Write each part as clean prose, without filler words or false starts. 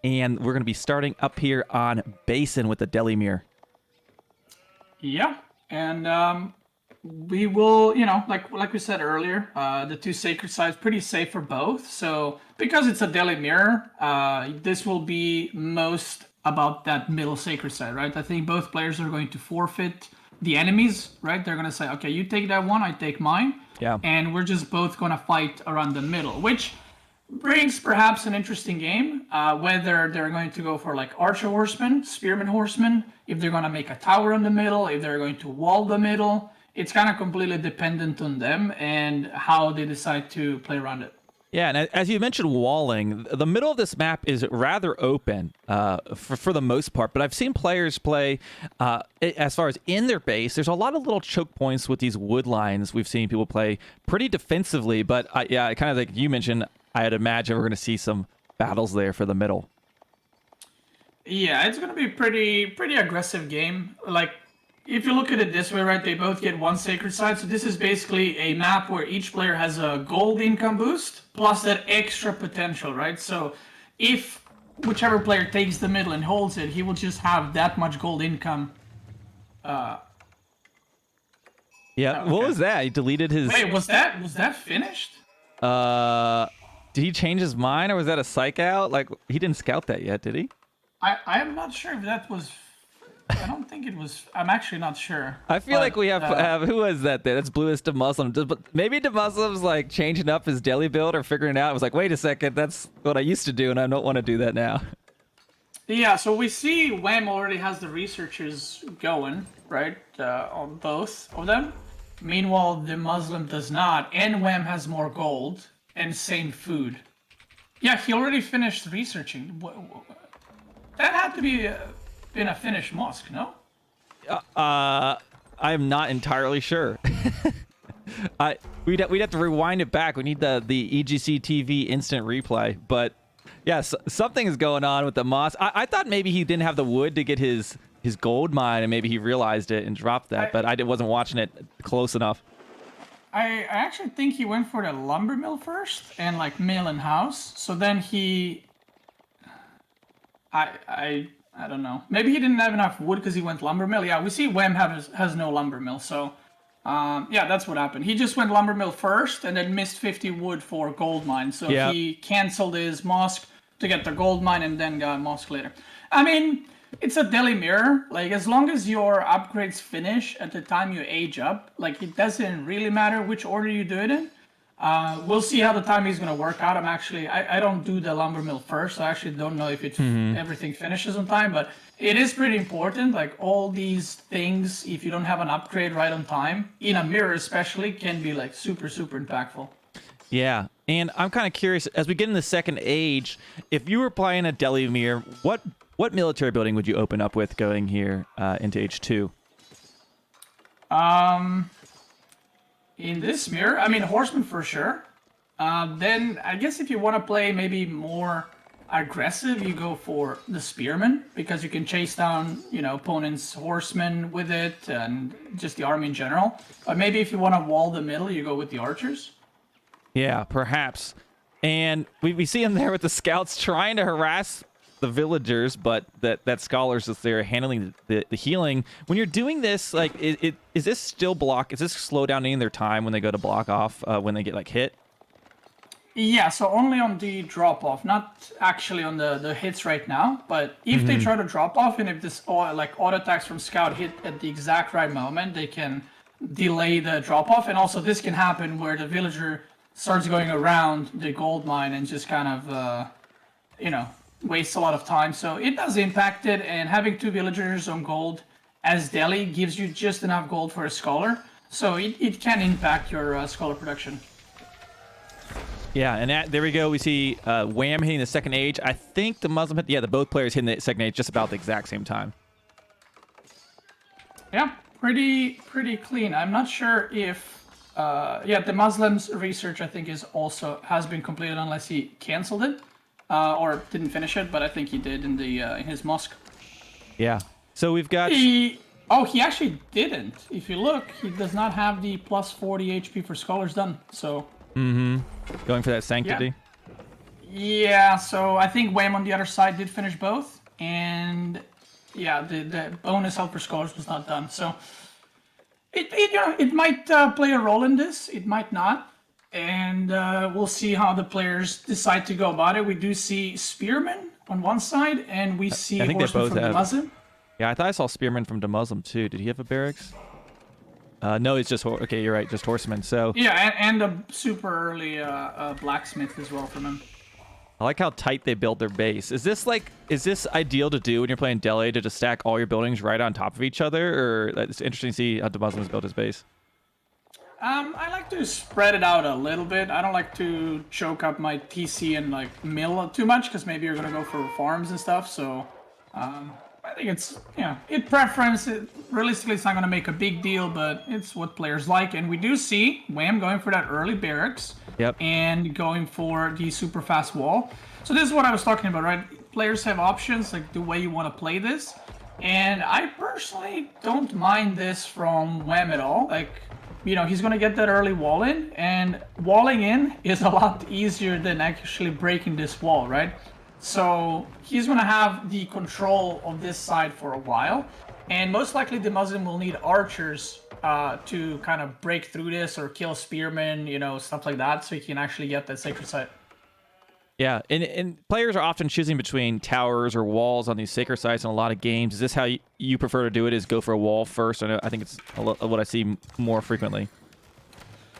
and we're going to be starting up here on Basin with the DeMusliM. Yeah, and we will, like we said earlier, the two sacred sites pretty safe for both. So because it's a DeMusliM, this will be most about that middle sacred site, right? I think both players are going to forfeit the enemies, right? They're going to say, okay, you take that one, I take mine. Yeah. And we're just both going to fight around the middle, which brings perhaps an interesting game, whether they're going to go for like archer horsemen, spearman horsemen, if they're going to make a tower in the middle, if they're going to wall the middle. It's kind of completely dependent on them and how they decide to play around it. Yeah, and as you mentioned walling, the middle of this map is rather open for the most part, but I've seen players play, as far as in their base, there's a lot of little choke points with these wood lines. We've seen people play pretty defensively, but yeah, kind of like you mentioned, I'd imagine we're going to see some battles there for the middle. Yeah, it's going to be pretty aggressive game. Like, if you look at it this way, right, they both get one sacred site. So this is basically a map where each player has a gold income boost plus that extra potential, right? So if whichever player takes the middle and holds it, he will just have that much gold income. Yeah, okay. What was that? He deleted his... Wait, was that finished? Did he change his mind, or was that a psych out? Like, he didn't scout that yet, did he? I am not sure if that was... I don't think it was. I'm actually not sure. I feel like we have who was that there? That's Bluest DeMusliM. But maybe DeMusliM's like changing up his deli build or figuring it out. It was like, wait a second, that's what I used to do, and I don't want to do that now. Yeah, so we see Wham already has the researchers going, right, on both of them. Meanwhile, DeMusliM does not, and Wham has more gold and same food. Yeah, he already finished researching. That had to be in a finished mosque, no? I'm not entirely sure. We'd have to rewind it back. We need the EGC TV instant replay. But yes, something is going on with the mosque. I thought maybe he didn't have the wood to get his gold mine, and maybe he realized it and dropped that. But I wasn't watching it close enough. I actually think he went for the lumber mill first and like mill and house. So then he... I don't know. Maybe he didn't have enough wood because he went lumber mill. Yeah, we see Wham has no lumber mill. So, yeah, that's what happened. He just went lumber mill first and then missed 50 wood for gold mine. So he canceled his mosque to get the gold mine and then got mosque later. I mean, it's a DeMusliM. Like, as long as your upgrades finish at the time you age up, like, it doesn't really matter which order you do it in. We'll see how the timing is going to work out. I don't do the lumber mill first. I actually don't know if everything finishes on time, but it is pretty important. Like all these things, if you don't have an upgrade right on time, in a mirror especially, can be like super, super impactful. Yeah, and I'm kind of curious, as we get in the second age, if you were playing a DeMusliM, what military building would you open up with going here into age 2? In this mirror, I mean, horseman for sure. Then I guess if you want to play maybe more aggressive, you go for the spearman because you can chase down, opponent's horsemen with it and just the army in general. But maybe if you want to wall the middle, you go with the archers. Yeah, perhaps. And we see him there with the scouts trying to harass the villagers, but that scholars is there handling the healing. When you're doing this, like, is this still block? Is this slow down any of their time when they go to block off when they get like hit? Yeah, so only on the drop off, not actually on the hits right now. But if they try to drop off, and if this auto attacks from scout hit at the exact right moment, they can delay the drop off. And also this can happen where the villager starts going around the gold mine and just kind of wastes a lot of time. So it does impact it, and having 2 villagers on gold as deli gives you just enough gold for a scholar. So it can impact your scholar production. Yeah, and there we go. We see Wham hitting the second age. I think the Muslim hit, the both players hitting the second age just about the exact same time. Yeah, pretty clean. I'm not sure if the Muslim's research I think has been completed unless he canceled it. Or didn't finish it, but I think he did in his mosque. Yeah. So we've got... He actually didn't. If you look, he does not have the plus 40 HP for scholars done. So... Going for that sanctity? Yeah, so I think Wham on the other side did finish both, and yeah, the bonus helper scores was not done. So it might play a role in this. It might not, and we'll see how the players decide to go about it. We do see Spearman on one side, and we see I think they Horseman both from have. DeMusliM. Yeah, I thought I saw Spearman from DeMusliM too. Did he have a barracks? No, it's just okay. You're right, just Horseman. So Yeah, and a super early blacksmith as well from him. I like how tight they build their base. Is this ideal to do when you're playing Delhi to just stack all your buildings right on top of each other, or it's interesting to see how DeMusliM's built his base? I like to spread it out a little bit. I don't like to choke up my TC and like mill too much because maybe you're gonna go for farms and stuff. So I think it's preference. Realistically, it's not gonna make a big deal, but it's what players like. And we do see Wham going for that early barracks. Yep. And going for the super fast wall. So this is what I was talking about, right? Players have options, like the way you want to play this. And I personally don't mind this from Wham at all. Like, he's going to get that early wall in, and walling in is a lot easier than actually breaking this wall, right? So he's going to have the control of this side for a while. And most likely DeMusliM will need archers to kind of break through this or kill spearmen, stuff like that, so you can actually get that sacred site. Yeah, and players are often choosing between towers or walls on these sacred sites in a lot of games. Is this how you prefer to do it, is go for a wall first? I think it's what I see more frequently.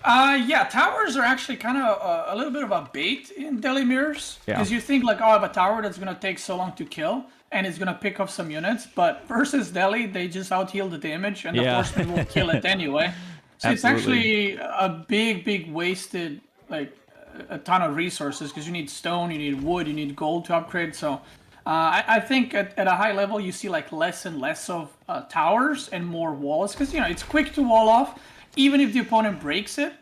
Yeah, towers are actually kind of a little bit of a bait in Delhi mirrors. Because you think like, oh, I have a tower that's going to take so long to kill, and it's going to pick up some units. But versus Delhi, they just out-heal the damage, and the horseman will kill it anyway. So it's actually a big wasted, like, a ton of resources, because you need stone, you need wood, you need gold to upgrade. So I think at a high level, you see like less and less of towers and more walls, because, it's quick to wall off. Even if the opponent breaks it,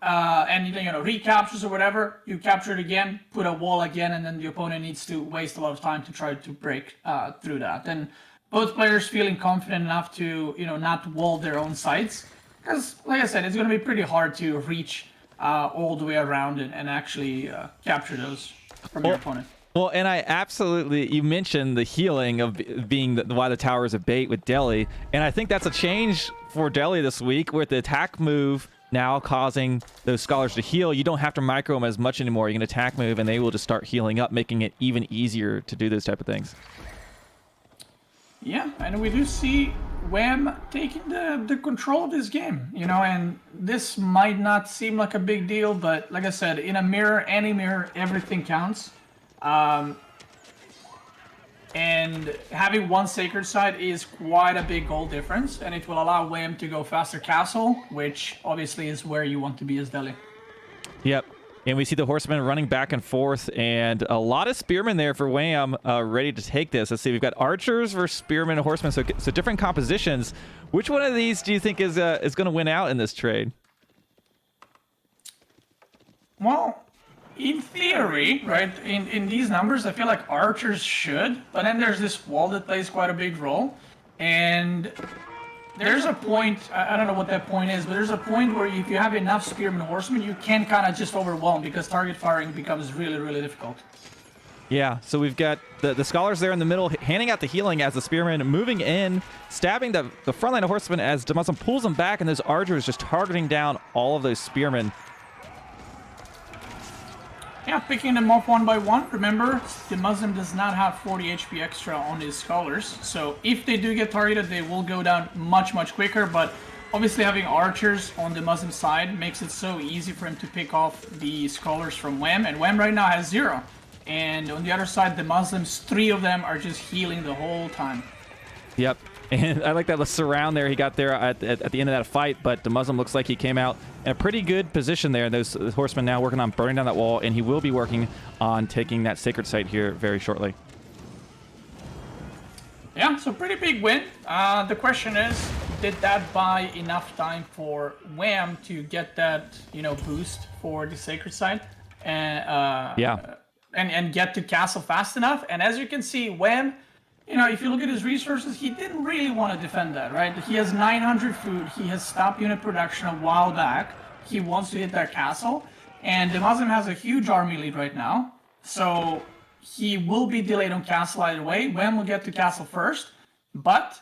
and recaptures or whatever, you capture it again, put a wall again, and then the opponent needs to waste a lot of time to try to break through that. And both players feeling confident enough to not wall their own sites, because like I said, it's going to be pretty hard to reach all the way around and actually capture those from your opponent. Well, and you mentioned the healing of being why the tower is a bait with Delhi, and I think that's a change for Delhi this week with the attack move now causing those scholars to heal. You don't have to micro them as much anymore. You can attack move and they will just start healing up, making it even easier to do those type of things. Yeah, and we do see Wham taking the control of this game, and this might not seem like a big deal, but like I said, in a mirror, any mirror, everything counts. And having one sacred site is quite a big goal difference, and it will allow Wham to go faster castle, which obviously is where you want to be as Delhi. Yep. And we see the horsemen running back and forth, and a lot of spearmen there for Wham ready to take this. Let's see, we've got archers versus spearmen and horsemen, so different compositions. Which one of these do you think is going to win out in this trade? Well, in theory, right, in these numbers, I feel like archers should, but then there's this wall that plays quite a big role, and there's a point, I don't know what that point is, but there's a point where if you have enough spearmen and horsemen, you can kind of just overwhelm, because target firing becomes really, really difficult. Yeah, so we've got the scholars there in the middle, handing out the healing as the spearmen moving in, stabbing the front line of horsemen as DeMusliM pulls them back, and those archers just targeting down all of those spearmen. Yeah, picking them off one by one. Remember, DeMusliM does not have 40 HP extra on his scholars, so if they do get targeted, they will go down much, much quicker, but obviously having archers on the DeMusliM side makes it so easy for him to pick off the scholars from Wham, and Wham right now has 0. And on the other side, DeMusliM's 3 of them are just healing the whole time. Yep. And I like that surround there he got there at the end of that fight, but DeMusliM looks like he came out in a pretty good position there. Those horsemen now working on burning down that wall, and he will be working on taking that sacred site here very shortly. Yeah, so pretty big win. The question is, did that buy enough time for Wham to get that, boost for the sacred site? And get to castle fast enough? And as you can see, Wham, if you look at his resources, he didn't really want to defend that, right? He has 900 food. He has stopped unit production a while back. He wants to hit that castle. And DeMusliM has a huge army lead right now. So he will be delayed on castle either way. Wham will get to castle first, but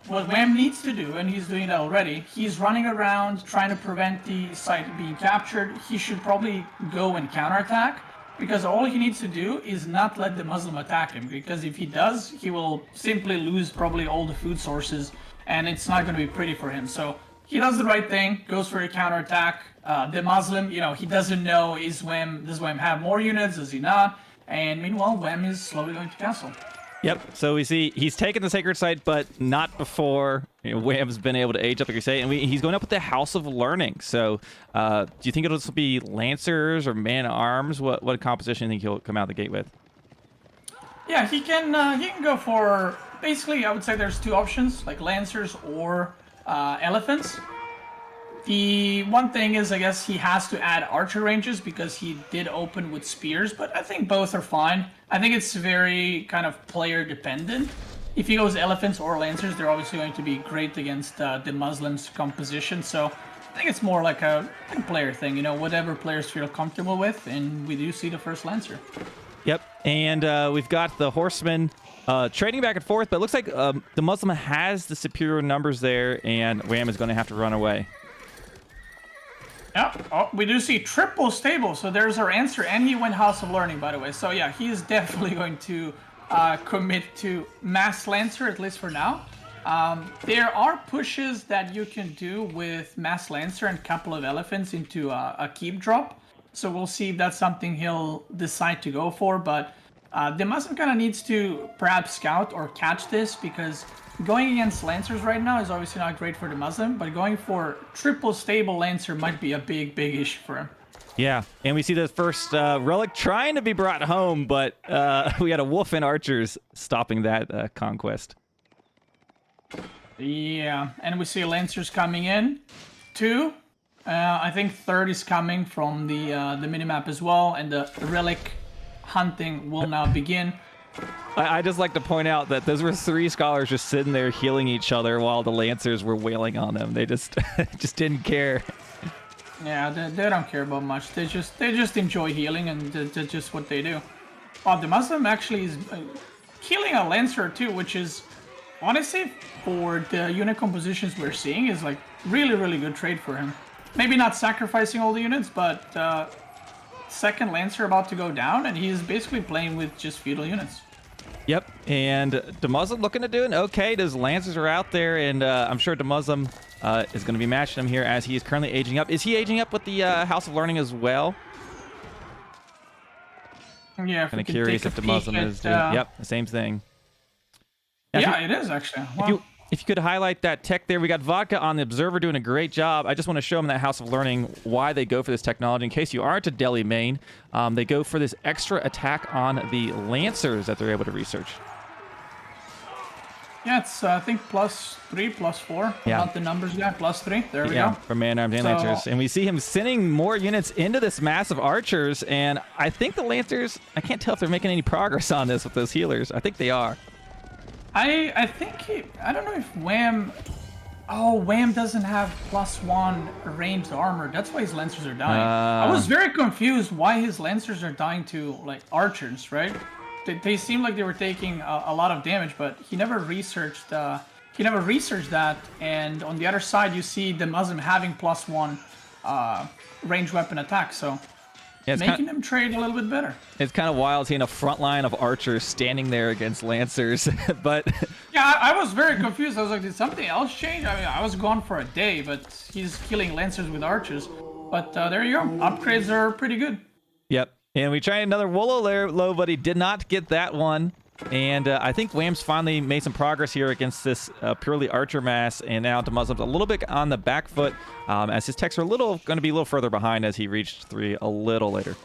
what Wham needs to do, and he's doing that already, he's running around trying to prevent the site being captured. He should probably go and counterattack, because all he needs to do is not let the Muslim attack him, because if he does, he will simply lose probably all the food sources, and it's not going to be pretty for him. So he does the right thing, goes for a counterattack. DeMusliM, he doesn't know, does Wham have more units, does he not? And meanwhile, Wham is slowly going to castle. Yep. So we see he's taken the sacred site, but not before Wham's been able to age up, like you say, and he's going up with the House of Learning. So do you think it'll be Lancers or Man-at-Arms? What composition do you think he'll come out the gate with? Yeah, he can go for, basically, I would say there's two options, like Lancers or Elephants. The one thing is, I guess he has to add archer ranges because he did open with spears, but I think both are fine. I think it's very kind of player dependent. If he goes Elephants or Lancers, they're obviously going to be great against DeMusliM's composition, so I think it's more like a player thing, whatever players feel comfortable with, and we do see the first Lancer. Yep, and we've got the Horsemen trading back and forth, but it looks like DeMusliM has the superior numbers there, and Wham is going to have to run away. Yeah, we do see triple stable, so there's our answer, and he went House of Learning, by the way. So yeah, he's definitely going to commit to Mass Lancer, at least for now. There are pushes that you can do with Mass Lancer and a couple of Elephants into a keep drop, so we'll see if that's something he'll decide to go for, but DeMusliM kind of needs to perhaps scout or catch this, because going against Lancers right now is obviously not great for DeMusliM, but going for triple stable Lancer might be a big issue for him. Yeah, and we see the first relic trying to be brought home, but we had a wolf and archers stopping that conquest. Yeah, and we see Lancers coming in. 2. I think 3rd is coming from the minimap as well, and the relic hunting will now begin. I just like to point out that those were 3 scholars just sitting there healing each other while the Lancers were wailing on them. They just just didn't care. Yeah, they don't care about much. They just enjoy healing, and that's just what they do. Oh, the DeMusliM actually is killing a Lancer too, which is honestly, for the unit compositions we're seeing, is like really good trade for him. Maybe not sacrificing all the units, but second Lancer about to go down, and he's basically playing with just feudal units. Yep, and DeMusliM looking to do an okay. Those Lancers are out there, and I'm sure DeMusliM is going to be matching him here as he is currently aging up. Is he aging up with the House of Learning as well? Yeah, kind of curious if DeMusliM is doing. Yep, the same thing. Now, yeah, it is actually. Wow. If you could highlight that tech there, we got Vodka on the Observer doing a great job. I just want to show them that House of Learning why they go for this technology. In case you aren't a Delhi main, they go for this extra attack on the Lancers that they're able to research. Yeah, it's I think +3, +4. Yeah. Not the numbers yet. +3. There we go. For Man-Arms and Lancers. And we see him sending more units into this mass of archers. And I think the Lancers, I can't tell if they're making any progress on this with those healers. I think they are. I think I don't know if Wham. Oh, Wham doesn't have +1 ranged armor. That's why his Lancers are dying. I was very confused why his Lancers are dying to like archers, right? They seemed like they were taking a lot of damage, but he never researched. He never researched that. And on the other side, you see DeMusliM having +1 ranged weapon attack. So. Yeah, making them trade a little bit better. It's kind of wild seeing a front line of archers standing there against Lancers, but... Yeah, I was very confused. I was like, did something else change? I mean, I was gone for a day, but he's killing Lancers with archers. But there you go. Upgrades are pretty good. Yep. And we tried another Wololo, but he did not get that one. And I think Wham's finally made some progress here against this purely archer mass, and now DeMusliM's a little bit on the back foot as his techs are going to be a little further behind as he reached 3 a little later.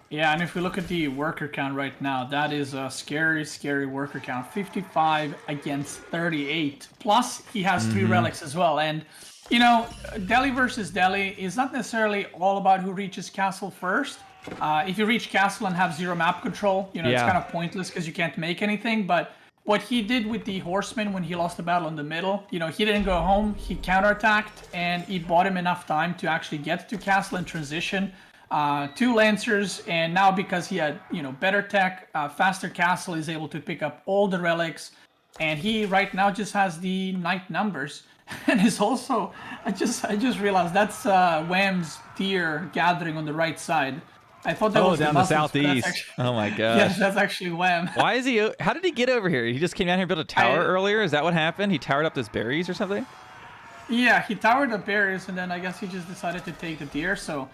Yeah, and if we look at the worker count right now, that is a scary worker count. 55 against 38. Plus, he has 3 relics as well. And, Delhi versus Delhi is not necessarily all about who reaches castle first. If you reach castle and have 0 map control, it's kind of pointless because you can't make anything. But what he did with the horsemen when he lost the battle in the middle, he didn't go home. He counterattacked, and it bought him enough time to actually get to castle and transition. 2 Lancers, and now because he had, better tech, faster castle, he's able to pick up all the relics, and he right now just has the knight numbers. And he's also, I just realized that's Wham's deer gathering on the right side. I thought that was down the southeast. Oh my gosh. Yes, that's actually Wham. Why is he? How did he get over here? He just came down here and built a tower earlier. Is that what happened? He towered up those berries or something? Yeah, he towered the berries, and then I guess he just decided to take the deer. So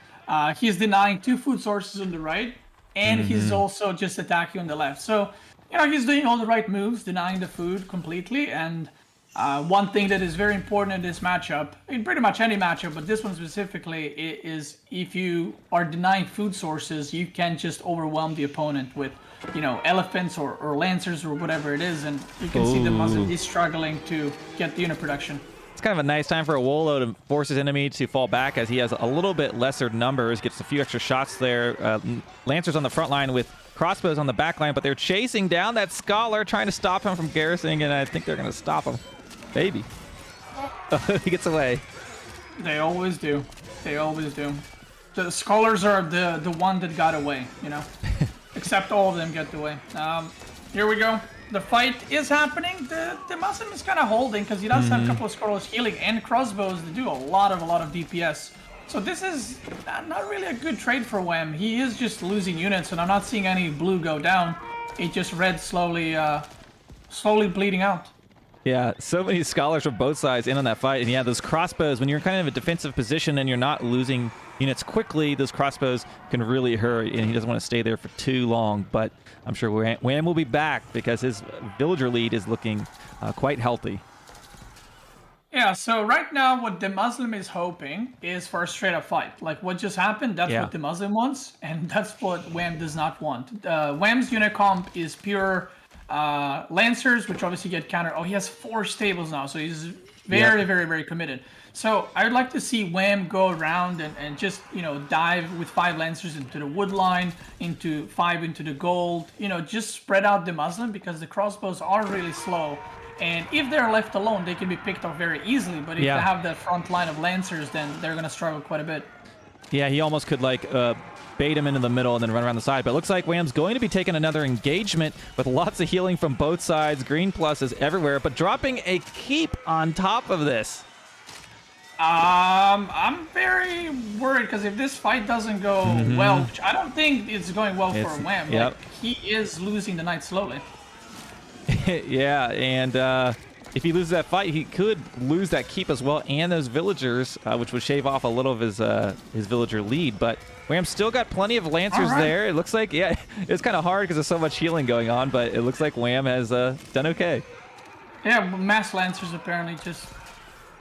he's denying 2 food sources on the right, and he's also just attacking on the left. So he's doing all the right moves, denying the food completely. And one thing that is very important in this matchup, in pretty much any matchup, but this one specifically, is if you are denying food sources, you can just overwhelm the opponent with, elephants or lancers or whatever it is, and you can see DeMusliM is struggling to get the unit production. It's kind of a nice time for a Wololo to force his enemy to fall back as he has a little bit lesser numbers, gets a few extra shots there. Lancers on the front line with crossbows on the back line, but they're chasing down that scholar, trying to stop him from garrisoning, and I think they're going to stop him. Maybe. He gets away. They always do. They always do. The scholars are the one that got away, Except all of them get away. Here we go. The fight is happening. The DeMusliM is kind of holding because he does have a couple of scholars healing and crossbows that do a lot of DPS. So this is not really a good trade for Wham. He is just losing units, and I'm not seeing any blue go down. It just red slowly bleeding out. Yeah, so many scholars from both sides in on that fight. And yeah, those crossbows, when you're kind of in a defensive position and you're not losing units quickly, those crossbows can really hurt, and he doesn't want to stay there for too long. But I'm sure Wham will be back because his villager lead is looking quite healthy. Yeah, so right now what DeMusliM is hoping is for a straight up fight. Like what just happened, that's what DeMusliM wants, and that's what Wham does not want. Wham's unit comp is pure Lancers, which obviously get countered. Oh, he has 4 stables now, so he's very, very committed. So I would like to see Wham go around and just, dive with 5 Lancers into the wood line, into 5 into the gold, just spread out DeMusliM because the crossbows are really slow. And if they're left alone, they can be picked off very easily. But if they have that front line of Lancers, then they're going to struggle quite a bit. Yeah, he almost could, bait him into the middle and then run around the side. But it looks like Wham's going to be taking another engagement with lots of healing from both sides. Green pluses everywhere, but dropping a keep on top of this. I'm very worried because if this fight doesn't go well, which I don't think it's going well for Wham. Yep. He is losing the knight slowly. Yeah, and if he loses that fight, he could lose that keep as well and those villagers, which would shave off a little of his villager lead. But Wham's still got plenty of Lancers there. It looks like, it's kind of hard because there's so much healing going on, but it looks like Wham has done okay. Yeah, mass Lancers apparently just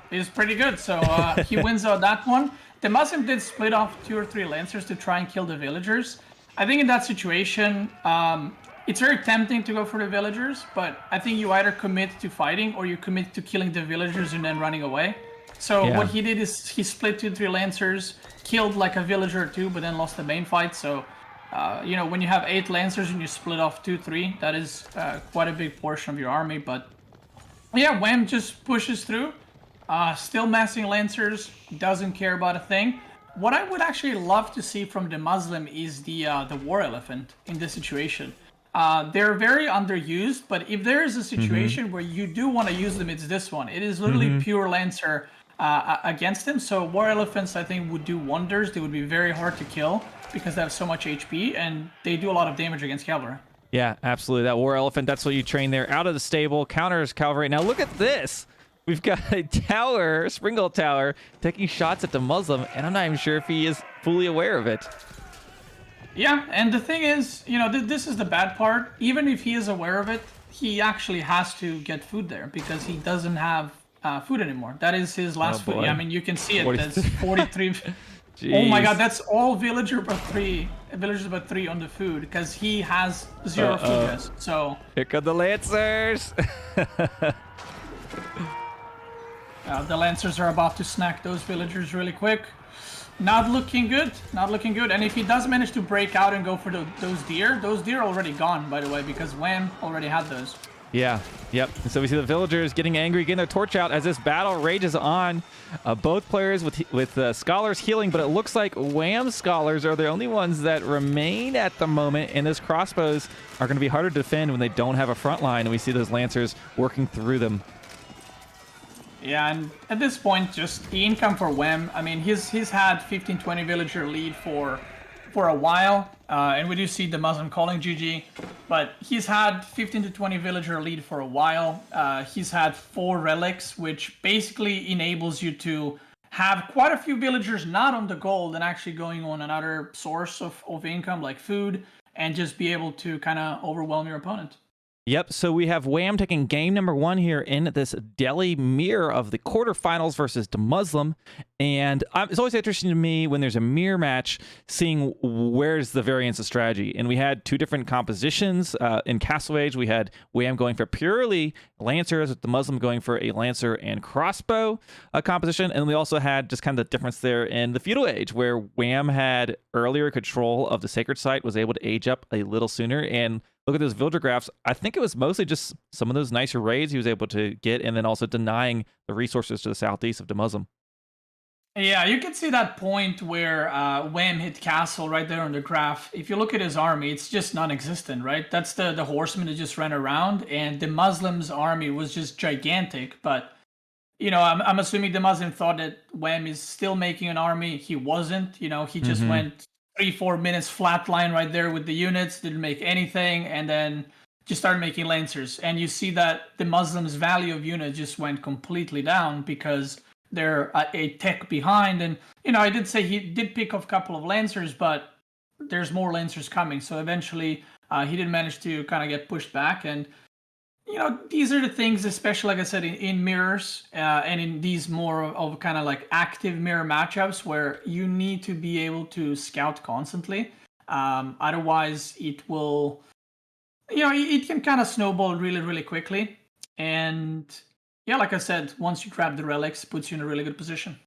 is pretty good. So he wins out that one. DeMusliM did split off 2 or 3 Lancers to try and kill the villagers. I think in that situation, it's very tempting to go for the villagers, but I think you either commit to fighting or you commit to killing the villagers and then running away. So what he did is he split 2 or 3 Lancers, killed like a villager or 2, but then lost the main fight. So, when you have 8 Lancers and you split off 2, 3, that is quite a big portion of your army. But yeah, Wham just pushes through, still massing Lancers, doesn't care about a thing. What I would actually love to see from DeMusliM is the War Elephant in this situation. They're very underused, but if there is a situation where you do want to use them, it's this one. It is literally pure Lancer against them. So War Elephants, I think, would do wonders. They would be very hard to kill because they have so much HP, and they do a lot of damage against cavalry. Yeah, absolutely. That War Elephant, that's what you train there. Out of the stable, counters cavalry. Now look at this. We've got a tower, Springle Tower, taking shots at DeMusliM, and I'm not even sure if he is fully aware of it. Yeah, and the thing is, this is the bad part. Even if he is aware of it, he actually has to get food there because he doesn't have food anymore. That is his last food. Yeah, I mean, you can see it. That's 43. Oh my god, that's all villagers but 3 on the food because he has 0 food rest. So here come the Lancers. The Lancers are about to snack those villagers really quick. Not looking good. Not looking good. And if he does manage to break out and go for those deer are already gone, by the way, because Wham already had those. Yeah, yep. And so we see the villagers getting angry, getting their torch out as this battle rages on. Both players with scholars healing, but it looks like Wham scholars are the only ones that remain at the moment, and those crossbows are going to be harder to defend when they don't have a front line, and we see those lancers working through them. Yeah, and at this point, just the income for Wem. I mean, he's had 15-20 villager lead for a while, and we do see DeMusliM calling GG, but he's had 15 to 20 villager lead for a while. He's had 4 relics, which basically enables you to have quite a few villagers not on the gold and actually going on another source of income like food, and just be able to kind of overwhelm your opponent. Yep, so we have Wham taking game number 1 here in this Delhi mirror of the quarterfinals versus DeMusliM. And it's always interesting to me when there's a mirror match, seeing where's the variance of strategy. And we had 2 different compositions. In Castle Age, we had Wham going for purely Lancers, with DeMusliM going for a Lancer and crossbow composition. And we also had just kind of the difference there in the Feudal Age, where Wham had earlier control of the Sacred Site, was able to age up a little sooner. And look at those villager graphs. I think it was mostly just some of those nicer raids he was able to get, and then also denying the resources to the southeast of DeMusliM. Yeah, you can see that point where Wham hit castle right there on the graph. If you look at his army, it's just non-existent, right? That's the horsemen that just ran around, and DeMusliM's army was just gigantic. But, you know, I'm assuming DeMusliM thought that Wham is still making an army. He wasn't. You know, he just went 3-4 minutes flatline right there with the units, didn't make anything, and then just started making Lancers. And you see that DeMusliM's value of units just went completely down because they're a tech behind. And, you know, I did say he did pick off a couple of Lancers, but there's more Lancers coming. So eventually he did manage to kind of get pushed back. And, you know, these are the things, especially, like I said, in mirrors and in these more of kind of like active mirror matchups where you need to be able to scout constantly. Otherwise, it will, you know, it can kind of snowball really, really quickly. And yeah, like I said, once you grab the relics, puts you in a really good position.